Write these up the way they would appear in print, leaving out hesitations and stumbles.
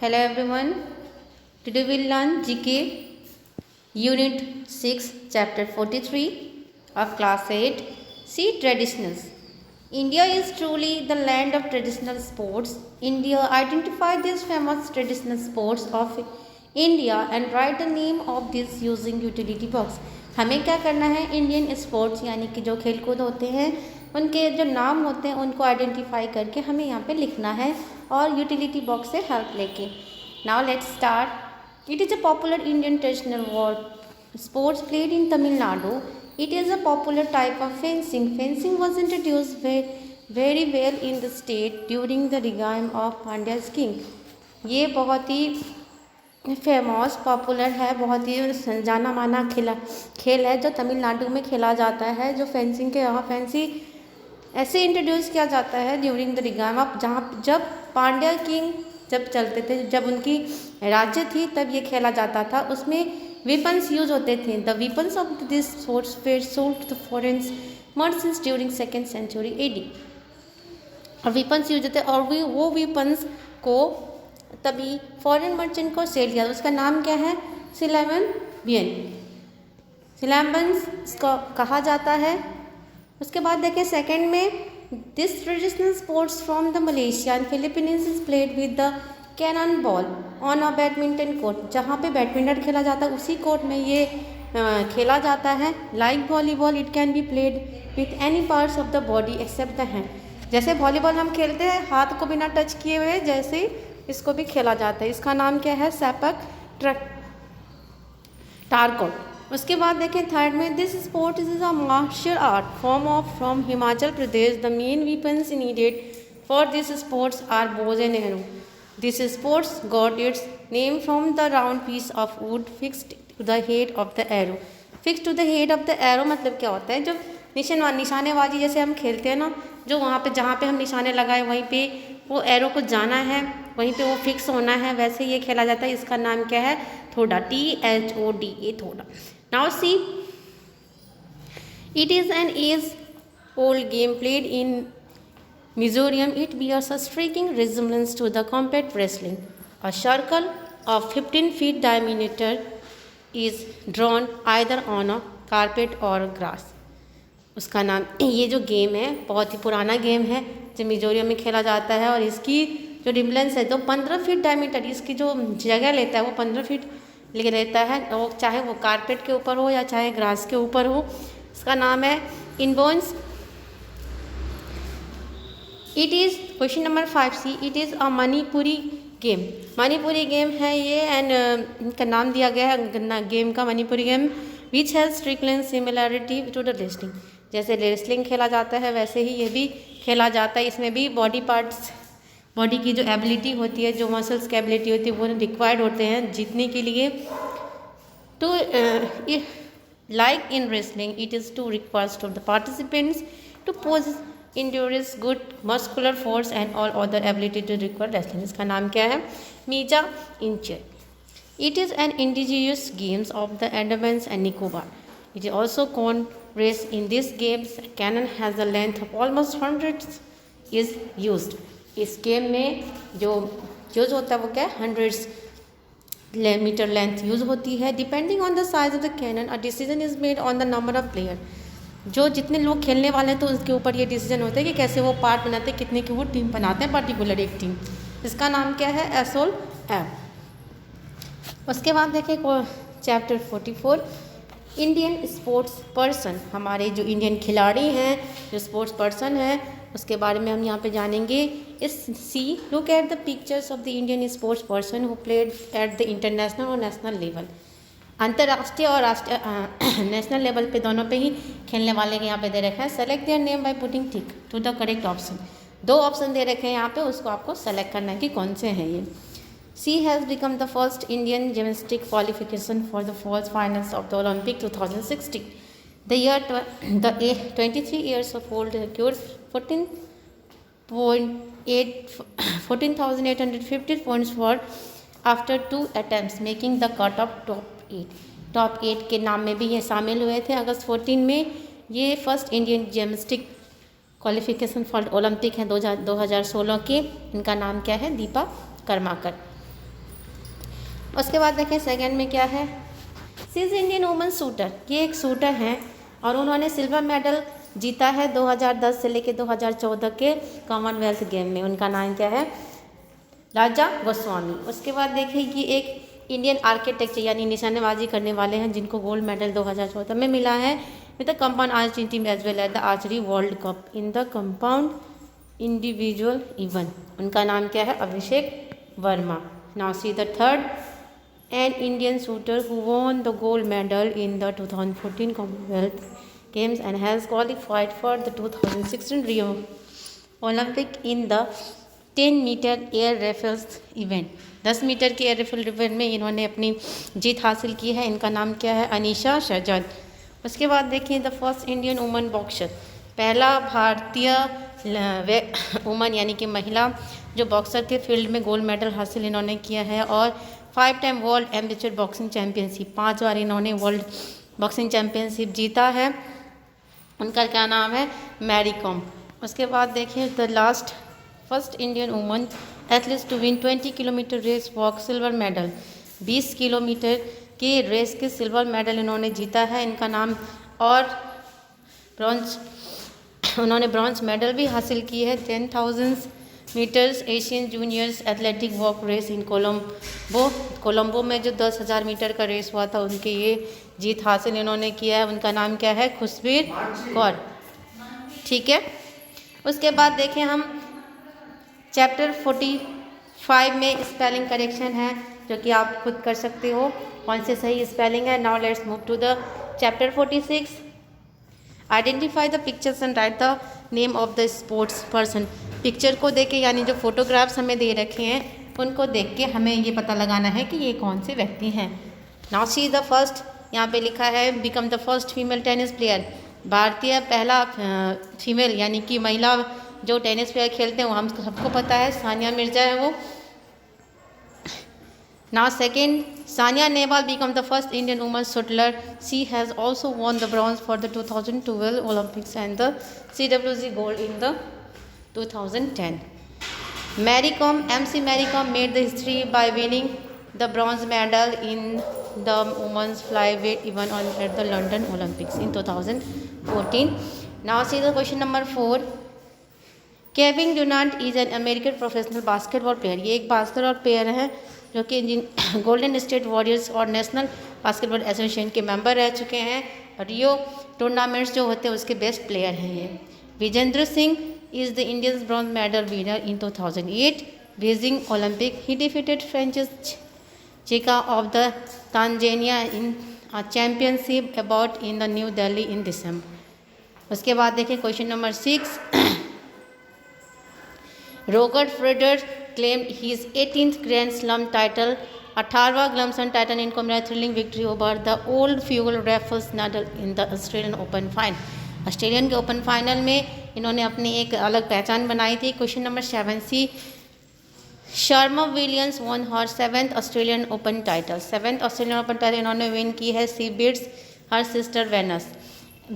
Hello everyone. Today we'll learn GK Unit 6 Chapter 43 of Class 8. See Traditionals. India is truly the land of traditional sports. India identify these famous traditional sports of India and write the name of this using utility box. हमें क्या करना है, Indian sports यानी कि जो खेल कूद होते हैं उनके जो नाम होते हैं उनको आइडेंटिफाई करके हमें यहाँ पे लिखना है और यूटिलिटी बॉक्स से हेल्प लेके. Now let's start. It is a popular Indian traditional war sports played in Tamil Nadu. It is a popular type of fencing. Fencing was introduce very well in the state during the regime of Pandyas king. ये बहुत ही famous popular है, बहुत ही जाना माना खेल है जो तमिलनाडु में खेला जाता है. जो फेंसिंग के यहाँ फैंसी ऐसे इंट्रोड्यूस किया जाता है ड्यूरिंग द रिगाइम ऑफ, जहाँ जब पांड्या किंग जब चलते थे, जब उनकी राज्य थी तब ये खेला जाता था. उसमें वेपन्स यूज होते थे. The weapons of this sports were sold to foreign merchants during 2nd century AD. और वेपन्स यूज होते और वो वेपन्स को तभी फॉरेन मर्चेंट को सेल किया. उसका नाम क्या है? सिलामबियन. सिलाम्बन्स इसको कहा जाता है. उसके बाद देखिए सेकंड में this traditional sports from the Malaysia and Philippines is played with the cannon ball on a badminton court. जहाँ पे बैडमिंटन खेला जाता है उसी कोर्ट में ये खेला जाता है. Like volleyball it can be played with any parts of the body except the hand. जैसे वॉलीबॉल हम खेलते हैं हाथ को बिना टच किए हुए, जैसे इसको भी खेला जाता है. इसका नाम क्या है? सैपक टारकोट. उसके बाद देखें थर्ड में this sport is a martial art form of from Himachal Pradesh. The main weapons needed for this sports are bows and arrow. This sports got its name from the round piece of wood fixed to the head of the arrow. Fix to the head of the arrow मतलब क्या होता है? जब निशानेबाजी जैसे हम खेलते हैं ना, जो वहाँ पे जहाँ पे हम निशाने लगाए वहीं पे वो एरो को जाना है, वहीं पे वो फिक्स होना है, वैसे ये खेला जाता है. इसका नाम क्या है? थोड़ा. THODA थोड़ा. Now see it is an age old game played in Mizoram. It bears a striking resemblance to the combat wrestling. A circle of 15 feet diameter is drawn either on a carpet or grass. उसका नाम, ये जो game है बहुत ही पुराना game है जो मिजोरम में खेला जाता है और इसकी जो रिम्बलेंस है तो 15 फीट डायमीटर, इसकी जो जगह लेता है वो 15 फीट लेता है. वो चाहे वो कारपेट के ऊपर हो या चाहे ग्रास के ऊपर हो. इसका नाम है Inbuan. It is question number 5C. It is a Manipuri game. Manipuri game है ये एंड इनका नाम दिया गया है गेम का Manipuri game which has strictly similarity to the wrestling. जैसे रेसलिंग खेला जाता है वैसे ही ये भी खेला जाता है. इसमें भी बॉडी पार्ट्स, बॉडी की जो एबिलिटी होती है, जो मसल्स की एबिलिटी होती है वो रिक्वायर्ड होते हैं जीतने के लिए. To like in wrestling it is to requires to the participants to pose endurance good muscular force and all other ability to require wrestling. इसका नाम क्या है? मीजा इंचर. It is an indigenous games of the Andaman and Nicobar. It is also con race. In this games cannon has the length of almost 100 is used. इस game में जो use होता है वो क्या है? 100 मीटर लेंथ यूज़ होती है. Depending on the size of the cannon a decision is made on the number of player. जो जितने लोग खेलने वाले हैं तो उसके ऊपर ये डिसीजन होता है कि कैसे वो पार्ट बनाते हैं, कितने की वो टीम बनाते हैं पर्टिकुलर एक टीम. इसका नाम क्या है? Asshole app. उसके बाद देखिए चैप्टर 44 इंडियन स्पोर्ट्स पर्सन. हमारे जो इंडियन खिलाड़ी हैं, जो स्पोर्ट्स पर्सन हैं, उसके बारे में हम यहाँ पे जानेंगे. See look at the pictures of the Indian sports person who played at the international और नेशनल लेवल. अंतर्राष्ट्रीय और राष्ट्रीय नेशनल लेवल पे दोनों पे ही खेलने वाले के यहाँ पे दे रखे हैं. Select their name by putting tick to the correct option. 2 option दे रखे हैं यहाँ पे, उसको आपको सेलेक्ट करना है कि कौन से हैं ये. She has become the first Indian gymnastic qualification for the falls finals of the Olympic 2016. The year 23 years of old secured 14,850 points for after 2 attempts making the cut of top 8. Top 8 के नाम में भी ये शामिल हुए थे. अगस्त 14 में ये first Indian gymnastic qualification for Olympic है 2016 के. इनका नाम क्या है? दीपा कर्माकर. उसके बाद देखें सेकंड में क्या है, she is Indian woman shooter, ये एक शूटर हैं और उन्होंने सिल्वर मेडल जीता है 2010 से लेकर 2014 के कॉमनवेल्थ गेम में। उनका नाम क्या है, राजा गोस्वामी। उसके बाद देखिए ये एक इंडियन आर्किटेक्चर यानी निशानेबाजी करने वाले हैं जिनको गोल्ड मेडल 2014 में मिला है with the compound archery team as well as the archery world cup in the compound individual event. उनका नाम क्या है, Abhishek Verma. Now see the third, an Indian shooter who won the gold medal in the 2014 Commonwealth Games and has qualified for the 2016 Rio Olympic in the 10-meter air rifles event। 10 metre के air rifle event में इन्होंने अपनी जीत हासिल की है। इनका नाम क्या है, अनीशा शहजाद। उसके बाद देखिए the first Indian woman boxer, पहला भारतीय वुमन यानी कि महिला जो बॉक्सर के फील्ड में गोल्ड मेडल हासिल इन्होंने किया है। और 5 time world amateur boxing championship, 5 बार इन्होंने वर्ल्ड बॉक्सिंग चैंपियनशिप जीता है। उनका क्या नाम है, मैरी कॉम। उसके बाद देखिए the last first Indian woman athlete to win 20 kilometre race walk silver medal, 20 kilometre के रेस के सिल्वर मेडल इन्होंने जीता है। इनका नाम, और ब्रॉन्ज, उन्होंने ब्रॉन्ज मेडल भी हासिल की है 10,000 metres Asian juniors athletic walk race in Colombo में जो 10,000 मीटर का रेस हुआ था उनके ये जीत हासिल इन्होंने किया है। उनका नाम क्या है, खुशबीर कौर। ठीक है, उसके बाद देखें हम चैप्टर 45 में स्पेलिंग करेक्शन है जो कि आप खुद कर सकते हो कौन से सही स्पेलिंग है। Now let's move to the chapter 46, identify the pictures and write the name of the sports person. Picture को देख के यानी जो फोटोग्राफ्स हमें दे रखे हैं उनको देख के हमें ये पता लगाना है कि ये कौन से व्यक्ति हैं। नाउ सी द फर्स्ट, यहाँ पे लिखा है become the first female tennis player, भारतीय पहला फीमेल यानी कि महिला जो टेनिस प्लेयर खेलते हैं वो हम सबको पता है, सानिया मिर्जा है वो। Now second, Sania Nehwal become the first Indian woman shuttler, she has also won the bronze for the 2012 Olympics and the CWC gold in the 2010. Mary Kom, MC Mary Kom made the history by winning the bronze medal in the women's flyweight event at the London Olympics in 2014. Now see the question number 4. Kevin Durant is an American professional basketball player. ये एक basketball player है जो कि golden state warriors और national basketball association के member रह चुके हैं। रियो टूर्नामेंट्स जो होते हैं उसके बेस्ट प्लेयर हैं ये। Vijendra Singh is the Indian's bronze medal winner in 2008 Beijing Olympic. He defeated Francis Chika of the Tanzania in a championship bout in the New Delhi in December. उसके बाद देखें question number 6, Roger Federer claimed his 18th Grand Slam title, 18वां grand slam title इनको मिला thrilling victory over the old fuel Rafael's Nadal in the Australian open final. Australian के open final में इन्होंने अपनी एक अलग पहचान बनाई थी। Question number 7, she Serena Williams won her 7th Australian open title, 7th Australian open title इन्होंने विन की है। She beats her sister Venus,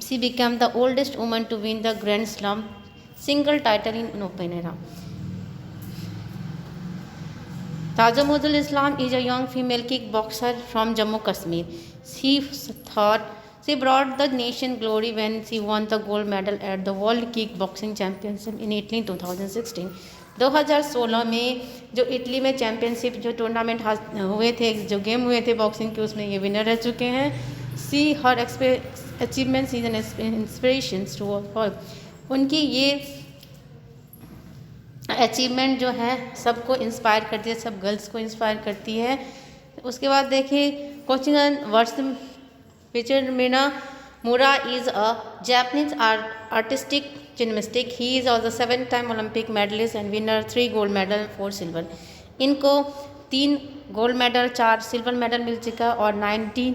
she become the oldest woman to win the grand slam single title in open era. Tajmuddin Islam is a young female kickboxer from Jammu Kashmir. She brought the nation glory when she won the gold medal at the World Kickboxing Championship in Italy 2016. 2016 में जो Italy में championship जो tournament हुए थे, जो game हुए थे boxing के, उसमें ये विनर रह चुके हैं। She her achievements is an inspiration to all. उनकी ये अचीवमेंट जो है सबको इंस्पायर करती है, सब गर्ल्स को इंस्पायर करती है। उसके बाद देखिए कोचिंग वर्ड्स पिक्चर मीना मुरा is a Japanese artistic gymnastic. He is also 7th time Olympic medallist and winner 3 gold medal 4 silver. इनको 3 गोल्ड मेडल 4 सिल्वर मेडल मिल चुका और 19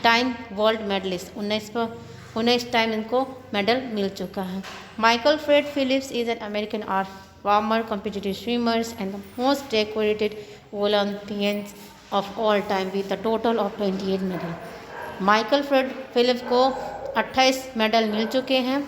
टाइम वर्ल्ड मेडलिस्ट, 19 टाइम इनको मेडल मिल चुका है। Michael Fred Phillips is an American former competitive swimmers and the most decorated Olympians of all time with a total of 28 medal. Michael Fred Phillips को 28 medal मिल चुके हैं